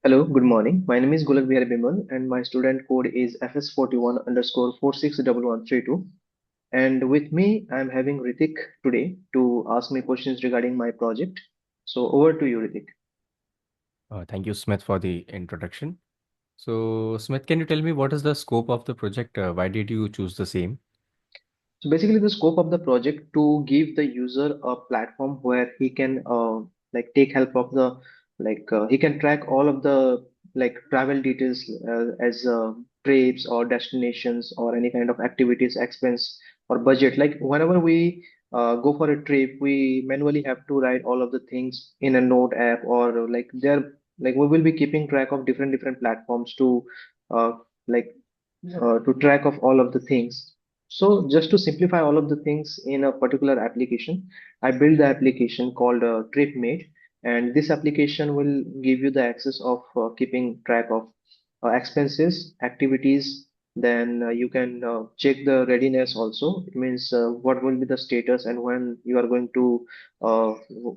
Hello, good morning. My name is Gulak Bihar Bimal and my student code is FS41 underscore 461132. And with me, I'm having Ritik today to ask me questions regarding my project. So over to you, Ritik. Thank you, Smith, for the introduction. So, Smith, can you tell me what is the scope of the project? Why did you choose the same? So basically, the scope of the project to give the user a platform where he can like take help of the he can track all of the like travel details as trips or destinations or any kind of activities, expense or budget. Like whenever we go for a trip, we manually have to write all of the things in a note app or like there like we will be keeping track of different platforms uh, like to track of all of the things. So just to simplify all of the things in a particular application, I built the application called TripMate, and this application will give you the access of keeping track of expenses, activities. Then you can check the readiness also. It means what will be the status and when you are going to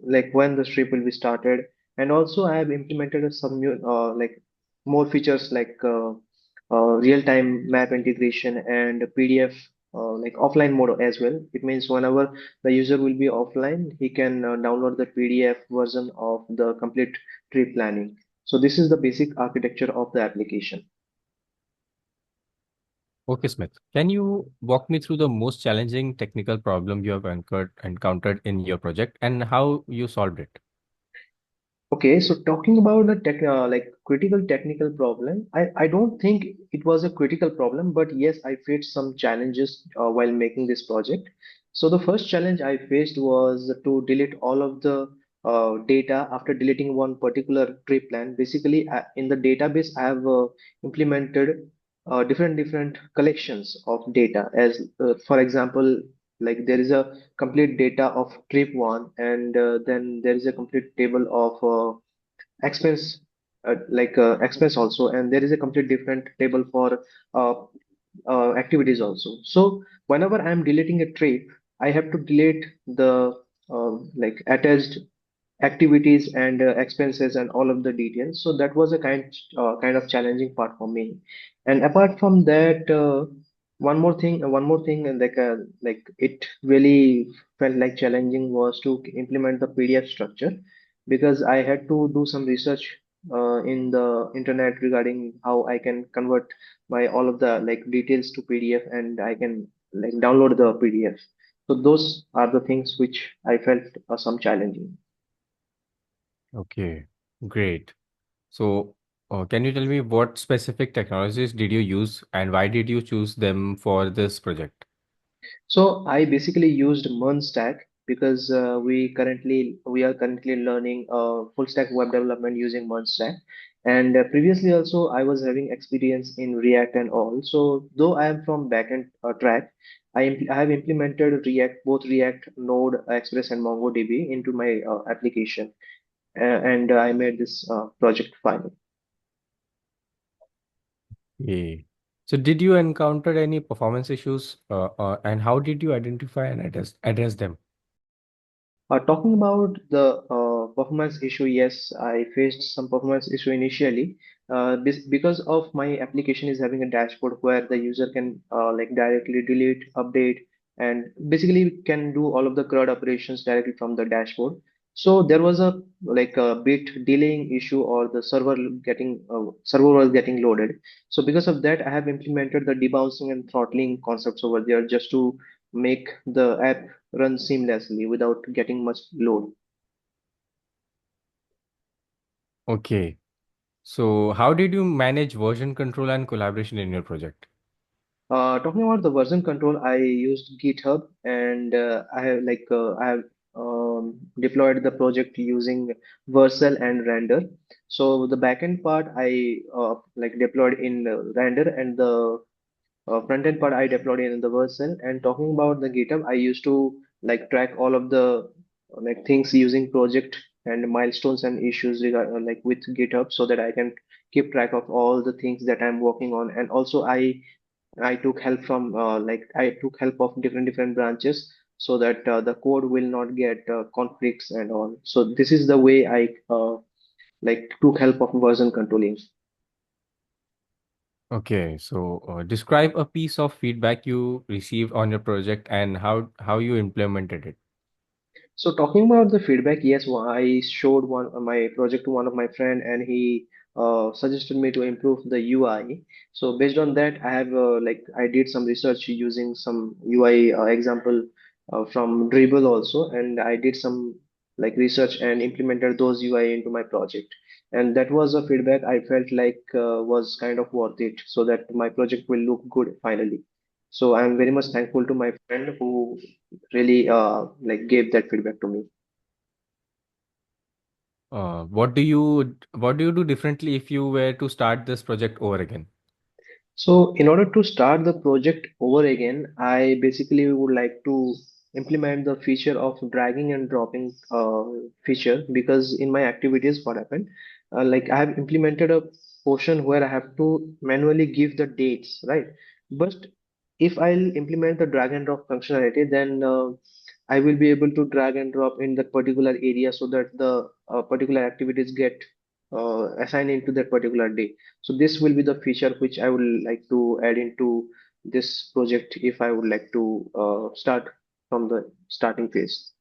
like when the trip will be started. And also I have implemented some new more features like real-time map integration and PDF like offline mode as well. It means whenever the user will be offline, he can download the PDF version of the complete trip planning. So this is the basic architecture of the application. Okay, Smith, can you walk me through the most challenging technical problem you have encountered in your project and how you solved it? Okay, so talking about the like critical technical problem, I don't think it was a critical problem, but yes, I faced some challenges while making this project. So the first challenge I faced was to delete all of the data after deleting one particular trip plan. Basically, in the database, I have implemented different collections of data. As for example, like there is a complete data of trip one, and then there is a complete table of expense expense also, and there is a complete different table for uh, activities also. So whenever I'm deleting a trip, I have to delete the like attached activities and expenses and all of the details. So that was a kind of challenging part for me. And apart from that, one more thing, and like it really felt like challenging was to implement the PDF structure because I had to do some research in the internet regarding how I can convert my all of the like details to PDF and I can like download the PDF. So those are the things which I felt some challenging. Okay, great. So, can you tell me what specific technologies did you use and why did you choose them for this project? So I basically used MERN stack because we are currently learning full stack web development using MERN stack. And previously also I was having experience in React and all. So though I am from backend track, I have implemented React, both React, Node, Express, and MongoDB into my application, and I made this project final. Okay. So, did you encounter any performance issues and how did you identify and address them? Talking about the performance issue, yes, I faced some performance issue initially because of my application is having a dashboard where the user can like directly delete, update, and basically can do all of the CRUD operations directly from the dashboard. So there was a like a bit delaying issue or the server was getting loaded. So because of that, I have implemented the debouncing and throttling concepts over there just to make the app run seamlessly without getting much load. Okay. So, how did you manage version control and collaboration in your project? Talking about the version control, I used GitHub and I have deployed the project using Vercel and Render. So the backend part I like deployed in Render and the front end part I deployed in the Vercel. And talking about the GitHub, I used to like track all of the like things using project and milestones and issues like with GitHub so that I can keep track of all the things that I'm working on. And also I took help from I took help of different branches so that the code will not get conflicts and all. So this is the way I like took help of version controlling. Okay, so describe a piece of feedback you received on your project and how you implemented it. So talking about the feedback, yes, I showed one my project to one of my friend, and he suggested me to improve the UI. So based on that, I have I did some research using some UI example from Dribble also, and I did some like research and implemented those UI into my project. And that was a feedback I felt like was kind of worth it, so that my project will look good finally. So I'm very much thankful to my friend who really gave that feedback to me. What do you do differently if you were to start this project over again? So in order to start the project over again, I basically would like to implement the feature of dragging and dropping feature, because in my activities, what happened, like I have implemented a portion where I have to manually give the dates, right? But if I'll implement the drag and drop functionality, then I will be able to drag and drop in that particular area so that the particular activities get assigned into that particular day. So this will be the feature which I would like to add into this project if I would like to start from the starting phase.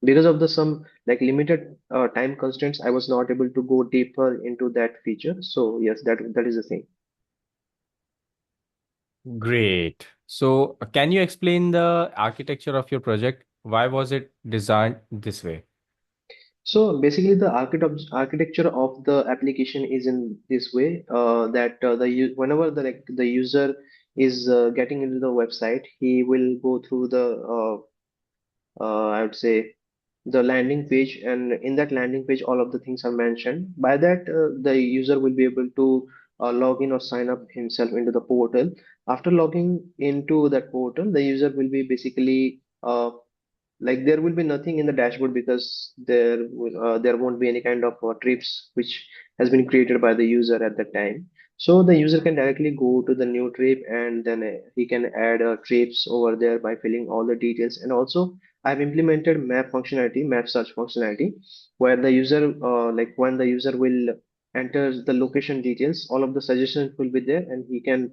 Because of the some like limited time constraints, I was not able to go deeper into that feature. So yes, that is the thing. Great. So, can you explain the architecture of your project? Why was it designed this way? So basically, the architecture of the application is in this way that whenever the user is getting into the website, he will go through the I would say the landing page, and in that landing page all of the things are mentioned. By that the user will be able to log in or sign up himself into the portal. After logging into that portal, the user will be basically like there will be nothing in the dashboard, because there won't be any kind of trips which has been created by the user at that time. So the user can directly go to the new trip, and then he can add trips over there by filling all the details. And also I've implemented map search functionality, where the user when the user will enter the location details, all of the suggestions will be there, and he can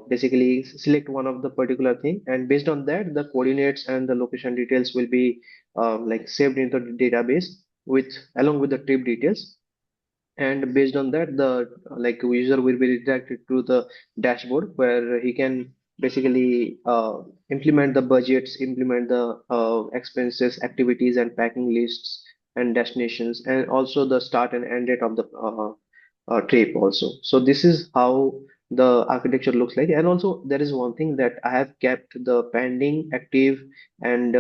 basically select one of the particular thing, and based on that the coordinates and the location details will be saved into the database with along with the trip details. And based on that the user will be redirected to the dashboard, where he can basically implement the budgets, implement the expenses, activities and packing lists and destinations, and also the start and end date of the trip also. So this is how the architecture looks like. And also there is one thing that I have kept the pending, active and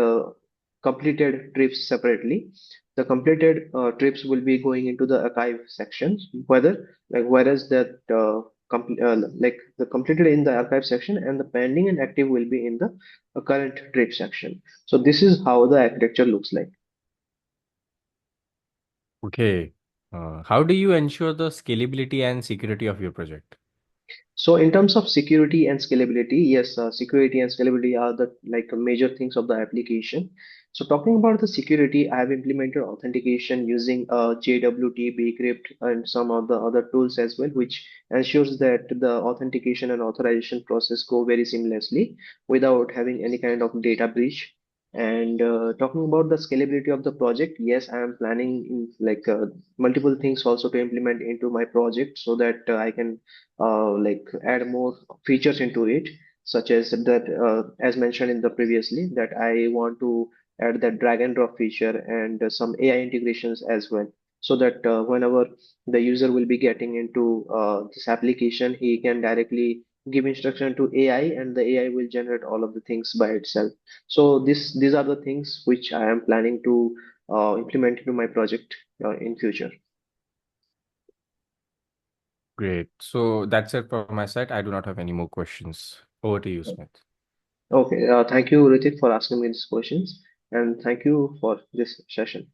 completed trips separately. The completed trips will be going into the archive sections, whereas that the completed in the archive section, and the pending and active will be in the current trip section. So this is how the architecture looks like. Okay. How do you ensure the scalability and security of your project? So in terms of security and scalability, yes, security and scalability are the major things of the application. So talking about the security, I have implemented authentication using JWT, Bcrypt, and some of the other tools as well, which ensures that the authentication and authorization process go very seamlessly without having any kind of data breach. And talking about the scalability of the project, yes, I am planning multiple things also to implement into my project, so that I can add more features into it, such as that as mentioned in the previously, that I want to add that drag and drop feature and some AI integrations as well, so that whenever the user will be getting into this application, he can directly give instruction to AI, and the AI will generate all of the things by itself. So these are the things which I am planning to implement into my project in future. Great. So that's it from my side. I do not have any more questions. Over to you, Smith. Okay, thank you, Ritik, for asking me these questions, and thank you for this session.